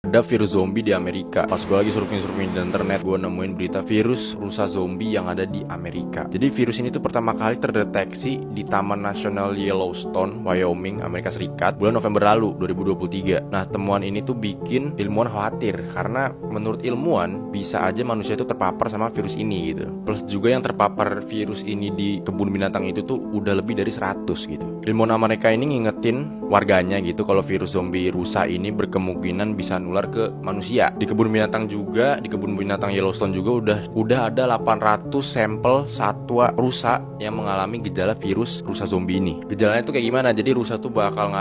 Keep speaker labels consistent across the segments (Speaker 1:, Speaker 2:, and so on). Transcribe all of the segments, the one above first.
Speaker 1: Ada virus zombie di Amerika. Pas gue lagi surfing-surfing di internet, gue nemuin berita virus rusa zombie yang ada di Amerika. Jadi virus ini tuh pertama kali terdeteksi di Taman Nasional Yellowstone, Wyoming, Amerika Serikat bulan November lalu, 2023. Nah, temuan ini tuh bikin ilmuwan khawatir karena menurut ilmuwan bisa aja manusia itu terpapar sama virus ini gitu. Plus juga yang terpapar virus ini di kebun binatang itu tuh udah lebih dari 100 gitu. Ilmuwan Amerika ini ngingetin warganya gitu kalau virus zombie rusa ini berkemungkinan bisa nular ke manusia. Di kebun binatang juga, di kebun binatang Yellowstone juga udah ada 800 sampel satwa rusa yang mengalami gejala virus rusa zombie ini. Gejalanya tuh kayak gimana? Jadi rusa tuh bakal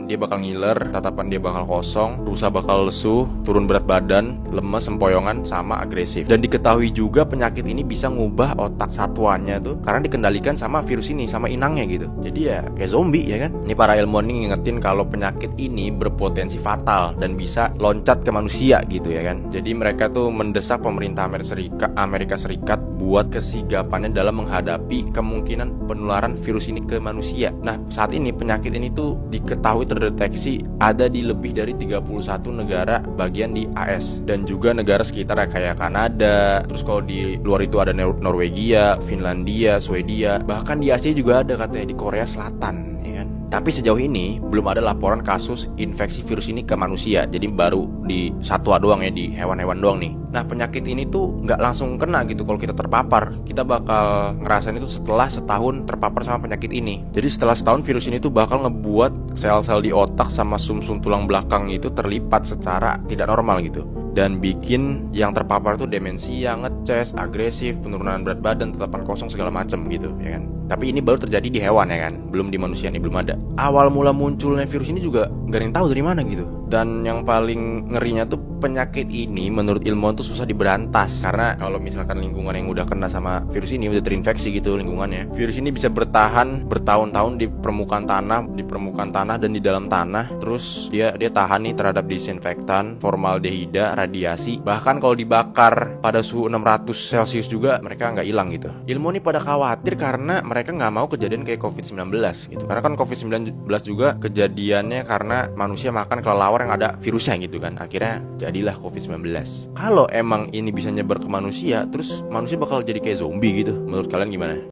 Speaker 1: dia bakal ngiler, tatapan dia bakal kosong, rusa bakal lesu, turun berat badan, lemes, sempoyongan, sama agresif. Dan diketahui juga penyakit ini bisa ngubah otak satwanya tuh karena dikendalikan sama virus ini, sama inangnya gitu. Jadi ya kayak zombie ya kan. Ini para ilmuwan ini ngingetin kalau penyakit ini berpotensi fatal dan bisa loncat ke manusia gitu ya kan. Jadi mereka tuh mendesak pemerintah Amerika Serikat buat kesigapannya dalam menghadapi kemungkinan penularan virus ini ke manusia. Nah, saat ini penyakit ini tuh diketahui terdeteksi ada di lebih dari 31 negara bagian di AS dan juga negara sekitar kayak Kanada. Terus kalau di luar itu ada Norwegia, Finlandia, Swedia, bahkan di Asia juga ada katanya di Korea Selatan ya kan. Tapi sejauh ini belum ada laporan kasus infeksi virus ini ke manusia. Jadi baru di satwa doang ya, di hewan-hewan doang nih. Nah, penyakit ini tuh nggak langsung kena gitu kalau kita terpapar. Kita bakal ngerasain itu setelah setahun terpapar sama penyakit ini. Jadi setelah setahun virus ini tuh bakal ngebuat sel-sel di otak sama sumsum tulang belakang itu terlipat secara tidak normal gitu. Dan bikin yang terpapar tuh demensia, ngeces, agresif, penurunan berat badan, tatapan kosong segala macam gitu ya kan. Tapi ini baru terjadi di hewan ya kan, belum di manusia nih, belum ada. Awal mula munculnya virus ini juga gak ada yang tahu dari mana gitu. Dan yang paling ngerinya tuh penyakit ini menurut ilmuwan tuh susah diberantas. Karena kalau misalkan lingkungan yang udah kena sama virus ini udah terinfeksi gitu lingkungannya, virus ini bisa bertahan bertahun-tahun di permukaan tanah dan di dalam tanah. Terus dia tahan nih terhadap disinfektan, formaldehida, radiasi. Bahkan kalau dibakar pada suhu 600 Celcius juga mereka nggak hilang gitu. Ilmuwan ini pada khawatir karena mereka nggak mau kejadian kayak COVID-19 gitu. Karena kan COVID-19 juga kejadiannya karena manusia makan kelelawar yang ada virusnya gitu kan. Akhirnya jadilah COVID-19. Kalau emang ini bisa nyebar ke manusia, terus manusia bakal jadi kayak zombie gitu. Menurut kalian gimana?